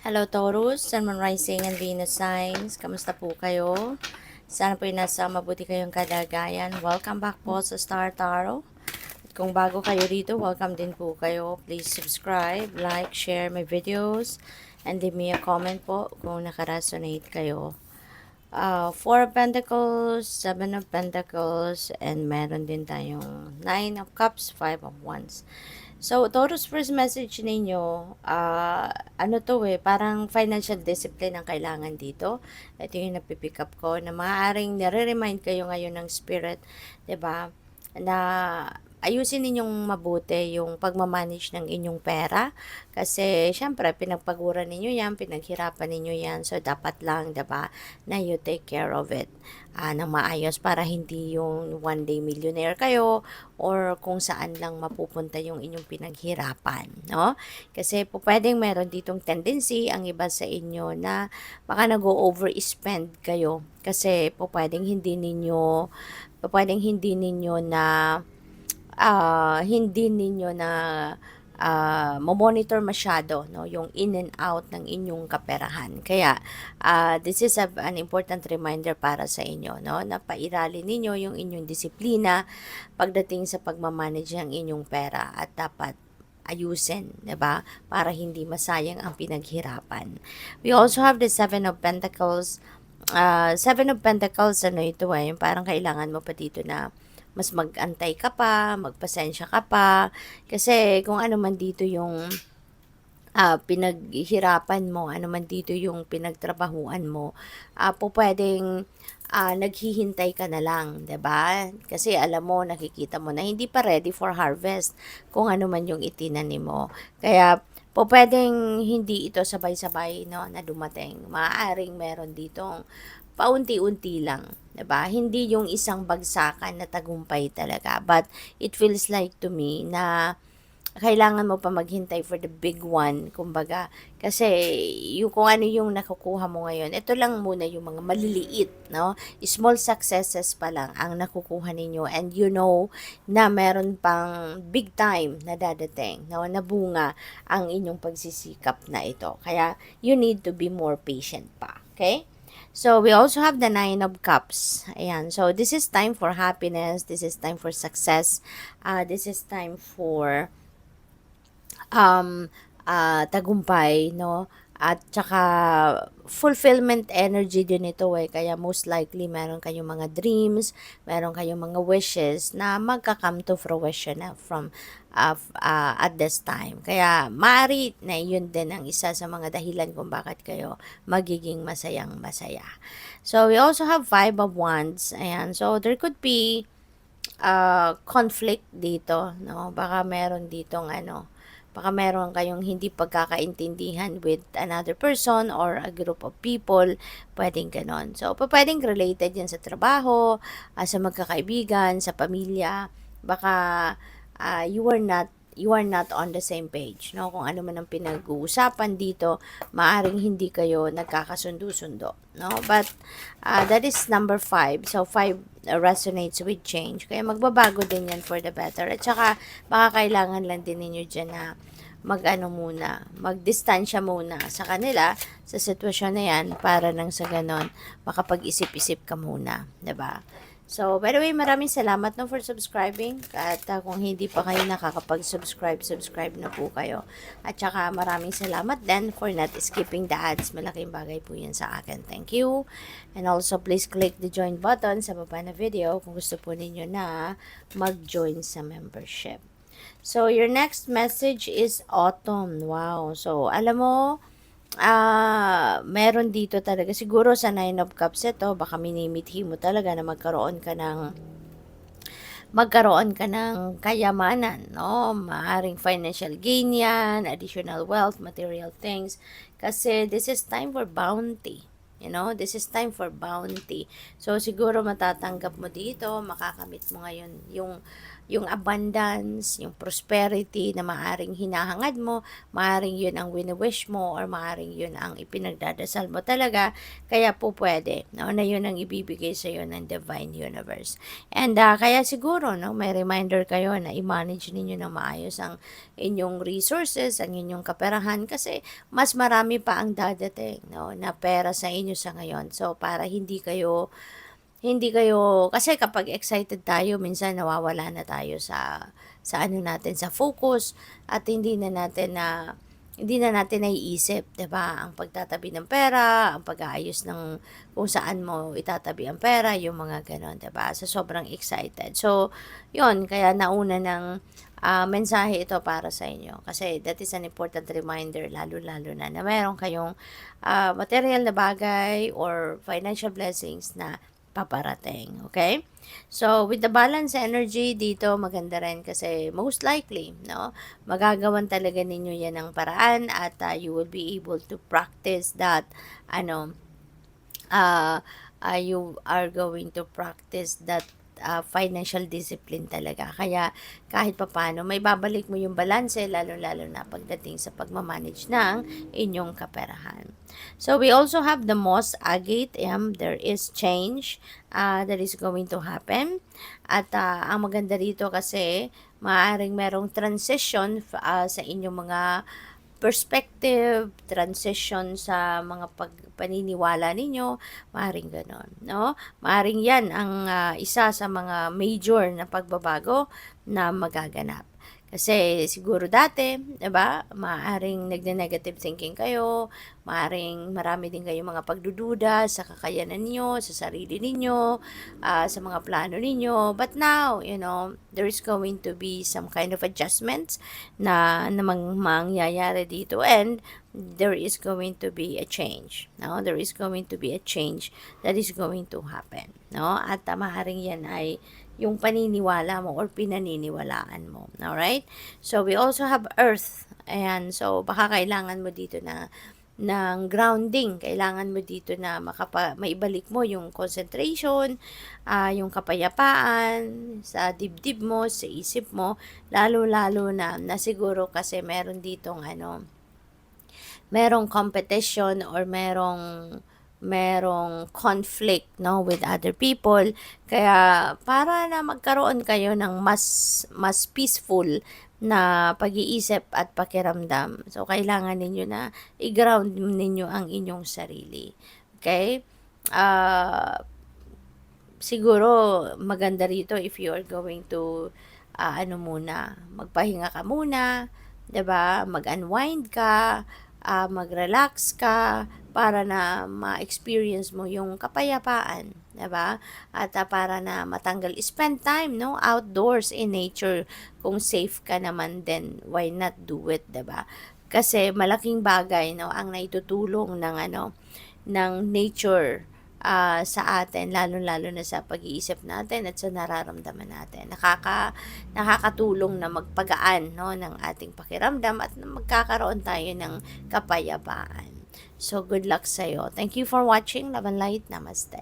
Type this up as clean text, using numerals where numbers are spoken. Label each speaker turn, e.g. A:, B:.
A: Hello Taurus, Sun, Moon, Rising, and Venus signs. Kamusta po kayo? Sana po nasa mabuti kayong kalagayan. Welcome back po sa Star Tarot. At kung bago kayo rito, welcome din po kayo. Please subscribe, like, share my videos, and leave me a comment po kung nakaresonate kayo. Four of Pentacles, Seven of Pentacles, and meron din tayong Nine of Cups, Five of Wands. So, Taurus, first message ninyo, ano to parang financial discipline ang kailangan dito. Ito yung napipick up ko, na maaaring nare-remind kayo ngayon ng spirit, 'di ba? Na ayusin ninyong mabuti yung pagmamanage ng inyong pera. Kasi, syempre, pinagpaguran ninyo yan, pinaghirapan ninyo yan. So, dapat lang, 'di ba, na you take care of it ng maayos para hindi yung one day millionaire kayo or kung saan lang mapupunta yung inyong pinaghirapan, no? Kasi po pwedeng meron ditong tendency ang iba sa inyo na baka nag-overspend kayo kasi po pwedeng hindi ninyo na monitor masyado, no, yung in and out ng inyong kaperahan. Kaya this is an important reminder para sa inyo, no, na pairalin ninyo yung inyong disiplina pagdating sa pagmamanage ng inyong pera at dapat ayusin, 'di ba? Para hindi masayang ang pinaghirapan. We also have the Seven of Pentacles. Seven of Pentacles, ano ito yung parang kailangan mo pa dito na mas mag-antay ka pa, magpasensya ka pa, kasi kung ano man dito yung pinaghirapan mo, ano man dito yung pinagtrabahuan mo, po pwedeng naghihintay ka na lang, 'di ba? Kasi alam mo, nakikita mo na hindi pa ready for harvest kung ano man yung itinanim mo. Kaya po pwedeng hindi ito sabay-sabay, no, na dumating. Maaaring meron ditong paunti-unti lang, 'di ba? Hindi yung isang bagsakan na tagumpay talaga. But it feels like to me na kailangan mo pa maghintay for the big one, kumbaga. Kasi yung kung ano yung nakukuha mo ngayon, ito lang muna yung mga maliliit, no? Small successes pa lang ang nakukuha ninyo, and you know na meron pang big time na dadating, no? Na bunga ang inyong pagsisikap na ito. Kaya you need to be more patient pa, okay? So, we also have the Nine of Cups. Ayan. So, this is time for happiness. This is time for success. This is time for tagumpay, no? At saka fulfillment energy din ito kaya most likely meron kayong mga dreams, meron kayong mga wishes na magka-come to fruition at this time. Kaya maaari na yun din ang isa sa mga dahilan kung bakit kayo magiging masayang masaya. So we also have Five of Wands. Ayan. So there could be conflict dito, no? Baka meron kayong hindi pagkakaintindihan with another person or a group of people, pwedeng ganon. So, pwedeng related yan sa trabaho, sa magkakaibigan, sa pamilya. Baka you are not on the same page, no? Kung ano man ang pinag-uusapan dito, maaring hindi kayo nagkakasundo-sundo, no? But that is number 5. So 5 resonates with change. Kaya magbabago din yan for the better. At saka baka kailangan lang din ninyo dyan na magdistansya muna sa kanila sa sitwasyon na yan para nang sa ganon makapag-isip-isip ka muna, 'di ba? So, by the way, maraming salamat no for subscribing. At kung hindi pa kayo nakakapag-subscribe, subscribe na po kayo. At saka maraming salamat din for not skipping the ads. Malaking bagay po yan sa akin. Thank you. And also, please click the join button sa baba na video kung gusto po ninyo na mag-join sa membership. So, your next message is autumn. Wow. So, alam mo, meron dito talaga siguro sa Nine of Cups ito, baka minimithi mo talaga na magkaroon ka ng kayamanan, no? Maaring financial gain yan, additional wealth, material things. Kasi this is time for bounty. You know, this is time for bounty. So, siguro matatanggap mo dito, makakamit mo ngayon yung yung abundance, yung prosperity na maaring hinahangad mo, maaring yun ang wini-wish mo, or maaring yun ang ipinagdadasal mo talaga, kaya po pwede, no, na yun ang ibibigay sa iyo ng Divine Universe. And kaya siguro, no, may reminder kayo na i-manage ninyo ng maayos ang inyong resources, ang inyong kaperahan, kasi mas marami pa ang dadating, no, na pera sa inyo sa ngayon. So, para hindi kayo, kasi kapag excited tayo, minsan nawawala na tayo sa ano natin, sa focus, at hindi na natin naiisip, 'di ba? Ang pagtatabi ng pera, ang pag-aayos ng kung saan mo itatabi ang pera, yung mga gano'n, 'di ba? Sa sobrang excited. So, 'yun, kaya nauna ng mensahe ito para sa inyo. Kasi that is an important reminder, lalo-lalo na meron kayong material na bagay or financial blessings na paparating. Okay? So, with the balance energy dito, maganda rin kasi most likely, no, magagawan talaga ninyo yan ng paraan, at you will be able to practice that, ano, you are going to practice that financial discipline talaga. Kaya kahit papano, may babalik mo yung balanse, lalo-lalo na pagdating sa pagmamanage ng inyong kaperahan. So, we also have the Moss Agate. There is change that is going to happen. At ang maganda rito kasi, maaaring merong transition sa inyong mga perspective, transition sa mga paniniwala ninyo, maaaring ganon, no? Maaaring yan ang isa sa mga major na pagbabago na magaganap. Kasi siguro dati, 'di ba, maaaring nagne-negative thinking kayo, maaaring marami din kayong mga pagdududa sa kakayanan niyo, sa sarili ninyo, sa mga plano ninyo. But now, there is going to be some kind of adjustments na mangyayari dito, and there is going to be a change. No? There is going to be a change that is going to happen. No? At maaaring yan ay yung paniniwala mo or pinaniniwalaan mo. Alright? So, we also have earth. Ayan. So, baka kailangan mo dito ng grounding. Kailangan mo dito na maibalik mo yung concentration, yung kapayapaan sa dibdib mo, sa isip mo, lalo-lalo na siguro kasi meron ditong merong competition or merong conflict, no, with other people, kaya para na magkaroon kayo ng mas peaceful na pag-iisip at pakiramdam, so kailangan ninyo na i-ground ninyo ang inyong sarili. Okay? Siguro maganda rito if you are going to magpahinga ka muna, 'di ba? Mag-unwind ka, mag-relax ka para na ma-experience mo yung kapayapaan, 'di ba? At para na matanggal, spend time, no, outdoors in nature. Kung safe ka naman din, why not do it, 'di ba? Kasi malaking bagay, no, ang naitutulong ng nature sa atin, lalo-lalo na sa pag-iisip natin at sa nararamdaman natin. Nakakatulong na magpagaan, no, ng ating pakiramdam at magkakaroon tayo ng kapayapaan. So, good luck sa'yo. Thank you for watching. Love and light. Namaste.